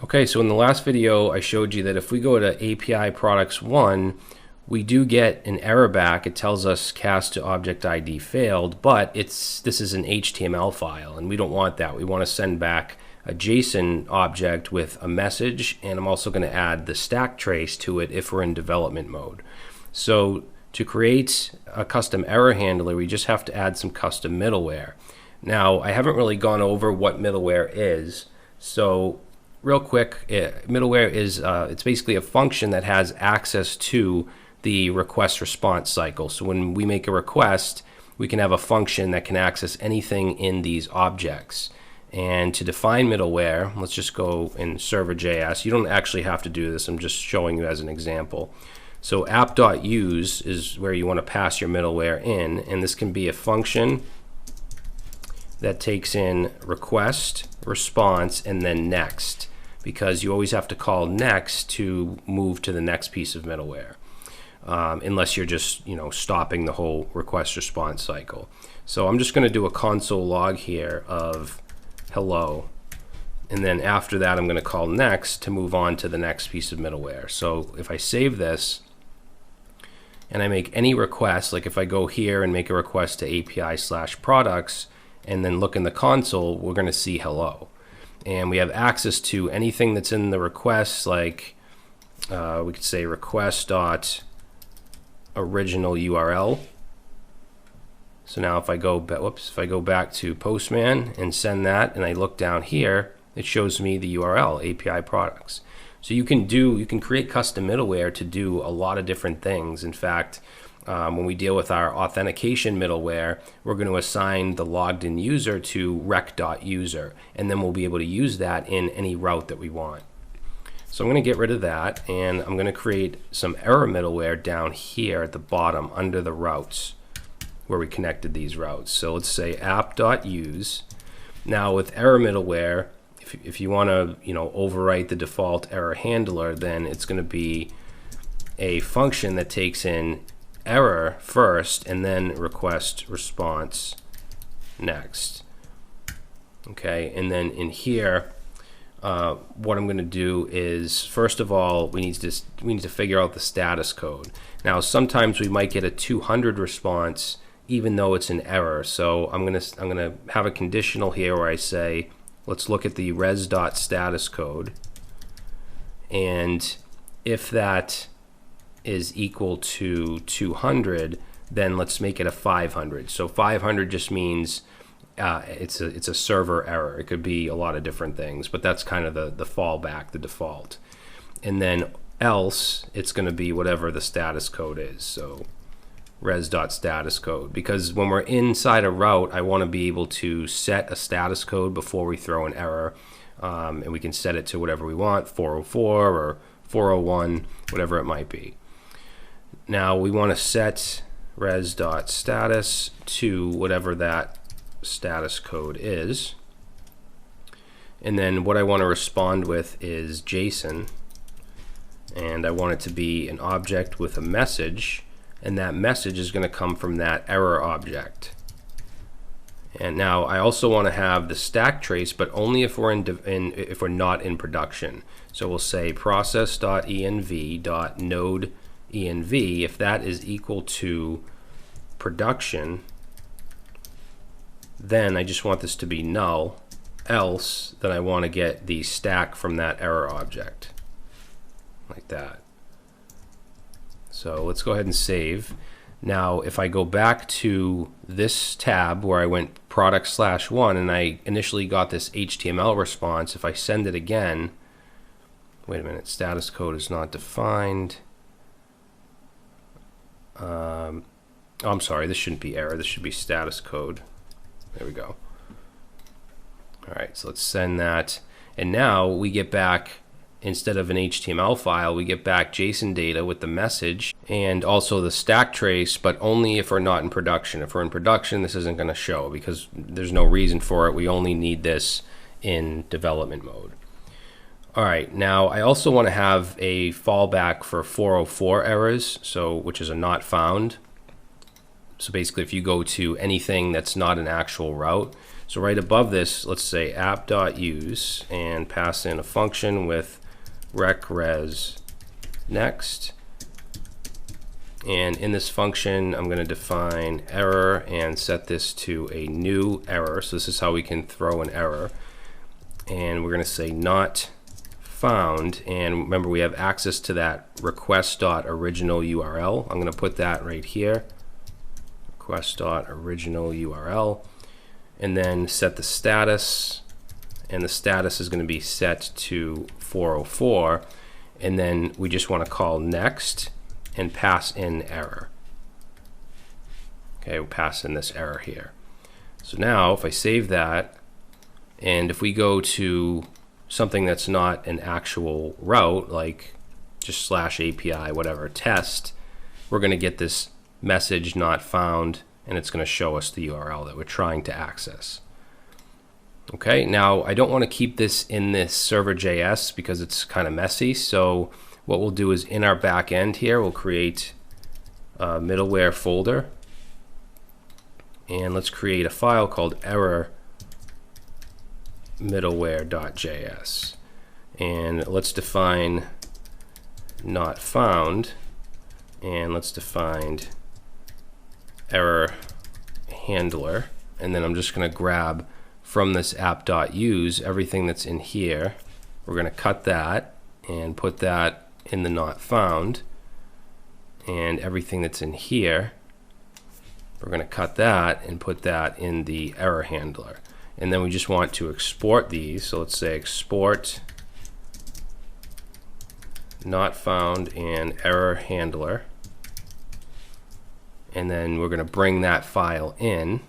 Okay, so in the last video, I showed you that if we go to API products 1, we do get an error back. It tells us cast to object ID failed, but this is an HTML file, and we don't want that. We want to send back a JSON object with a message, and I'm also going to add the stack trace to it if we're in development mode. So to create a custom error handler, we just have to add some custom middleware. Now, I haven't really gone over what middleware is, so real quick, middleware is it's basically a function that has access to the request response cycle. So when we make a request, we can have a function that can access anything in these objects. And to define middleware, let's just go in server.js. You don't actually have to do this. I'm just showing you as an example. So app.use is where you want to pass your middleware in, and this can be a function that takes in request, response, and then next, because you always have to call next to move to the next piece of middleware, unless you're just stopping the whole request response cycle. So I'm just going to do a console log here of hello, and then after that I'm going to call next to move on to the next piece of middleware. So if I save this and I make any request, like if I go here and make a request to API/products and then look in the console, we're going to see hello. And we have access to anything that's in the request, like we could say request.original URL. So now if I go back to Postman and send that, and I look down here, it shows me the URL, API products. So you can create custom middleware to do a lot of different things. In fact, when we deal with our authentication middleware, we're going to assign the logged in user to rec.user, and then we'll be able to use that in any route that we want. So I'm going to get rid of that, and I'm going to create some error middleware down here at the bottom under the routes where we connected these routes. So let's say app.use. Now with error middleware, if you want to overwrite the default error handler, then it's going to be a function that takes in error first and then request response next. Okay, and then in here what I'm going to do is, first of all, we need to figure out the status code. Now sometimes we might get a 200 response even though it's an error, so I'm going to have a conditional here where I say let's look at the res.status code, and if that is equal to 200, then let's make it a 500. So 500 just means it's a server error. It could be a lot of different things, but that's kind of the fallback, the default. And then else, it's going to be whatever the status code is. So res.status code, because when we're inside a route, I want to be able to set a status code before we throw an error, and we can set it to whatever we want, 404 or 401, whatever it might be. Now we want to set res.status to whatever that status code is, and then what I want to respond with is JSON, and I want it to be an object with a message, and that message is going to come from that error object. And now I also want to have the stack trace, but only if we're if we're not in production. So we'll say process.env.node.env. If that is equal to production, then I just want this to be null. Else, then I want to get the stack from that error object, like that. So let's go ahead and save. Now if I go back to this tab where I went product/1 and I initially got this HTML response, if I send it again, wait a minute, status code is not defined. Oh, I'm sorry, this shouldn't be error, this should be status code. There we go. Alright, so let's send that, and now we get back, instead of an HTML file, we get back JSON data with the message and also the stack trace, but only if we're not in production. If we're in production, this isn't going to show because there's no reason for it. We only need this in development mode. All right, now I also want to have a fallback for 404 errors, which is a not found. So basically, if you go to anything that's not an actual route, So right above this, let's say app.use and pass in a function with recres next. And in this function, I'm going to define error and set this to a new error. So this is how we can throw an error. And we're going to say not found. And remember, we have access to that request.original URL. I'm going to put that right here, request.original URL, and then set the status. And the status is going to be set to 404. And then we just want to call next and pass in error. Okay, we'll pass in this error here. So now if I save that, and if we go to something that's not an actual route, like just /API, whatever, test, we're going to get this message not found, and it's going to show us the URL that we're trying to access. Okay, now I don't want to keep this in this server.js because it's kind of messy. So what we'll do is in our back end here, we'll create a middleware folder. And let's create a file called error middleware.js. And let's define not found. And let's define error handler. And then I'm just going to grab from this app.use everything that's in here. We're going to cut that and put that in the not found, and everything that's in here, we're going to cut that and put that in the error handler. And then we just want to export these. So let's say export not found and error handler. And then we're going to bring that file in,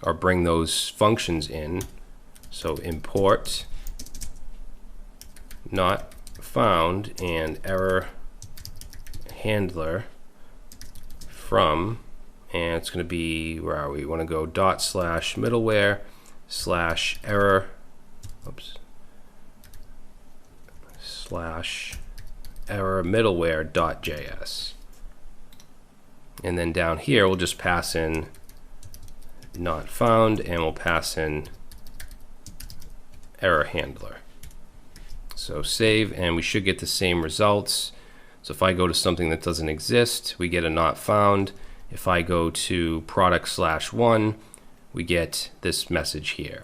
or bring those functions in. So import not found and error handler from, and it's going to be, where are we? We want to go /middleware /error, /error middleware.js. And then down here, we'll just pass in not found, and we'll pass in error handler. So save, and we should get the same results. So if I go to something that doesn't exist, we get a not found. If I go to product/1, we get this message here.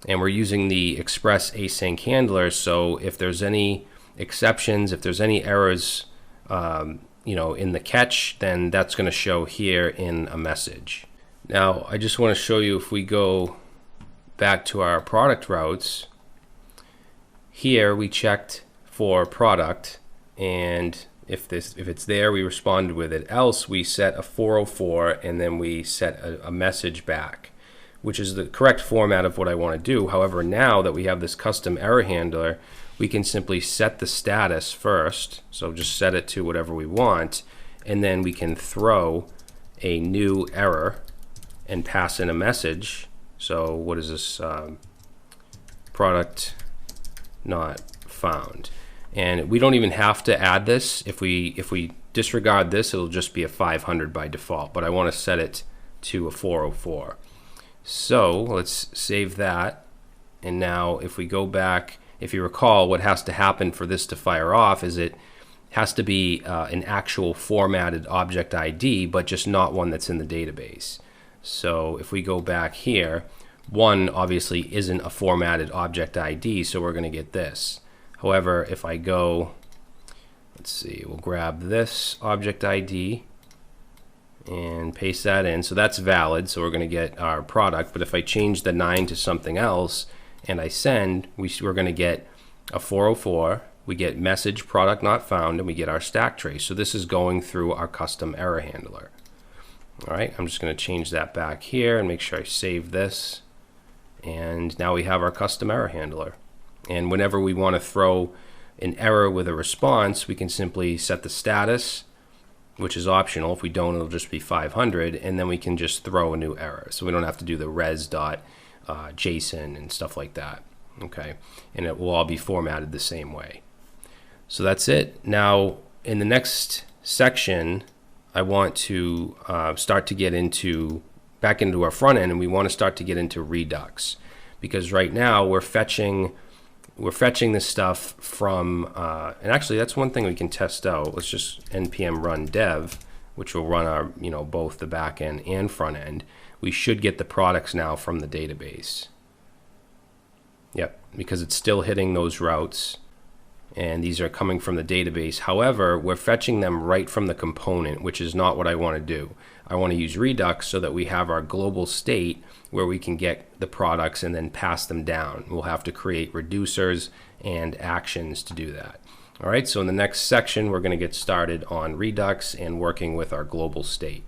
And we're using the express async handler, so if there's any exceptions, if there's any errors in the catch, then that's going to show here in a message. Now I just want to show you, if we go back to our product routes, here we checked for product, and if it's there, we responded with it. Else we set a 404, and then we set a message back, which is the correct format of what I want to do. However, now that we have this custom error handler, we can simply set the status first. So just set it to whatever we want, and then we can throw a new error and pass in a message. So what is this? Product not found. And we don't even have to add this. If we disregard this, it'll just be a 500 by default, but I want to set it to a 404. So let's save that. And now if we go back, if you recall, what has to happen for this to fire off is it has to be an actual formatted object ID, but just not one that's in the database. So if we go back here, one obviously isn't a formatted object ID, so we're going to get this. However, if I go, let's see, we'll grab this object ID and paste that in. So that's valid, so we're going to get our product. But if I change the 9 to something else and I send, we're going to get a 404, we get message product not found, and we get our stack trace. So this is going through our custom error handler. All right, I'm just going to change that back here and make sure I save this. And now we have our custom error handler. And whenever we want to throw an error with a response, we can simply set the status, which is optional. If we don't, it'll just be 500, and then we can just throw a new error. So we don't have to do the res.json and stuff like that. Okay, and it will all be formatted the same way. So that's it. Now, in the next section, I want to start to get into our front end, and we want to start to get into Redux, because right now we're fetching this stuff from, and actually that's one thing we can test out. Let's just npm run dev, which will run our, both the back end and front end. We should get the products now from the database. Yep, because it's still hitting those routes, and these are coming from the database. However, we're fetching them right from the component, which is not what I want to do. I want to use Redux so that we have our global state where we can get the products and then pass them down. We'll have to create reducers and actions to do that. All right, so in the next section, we're going to get started on Redux and working with our global state.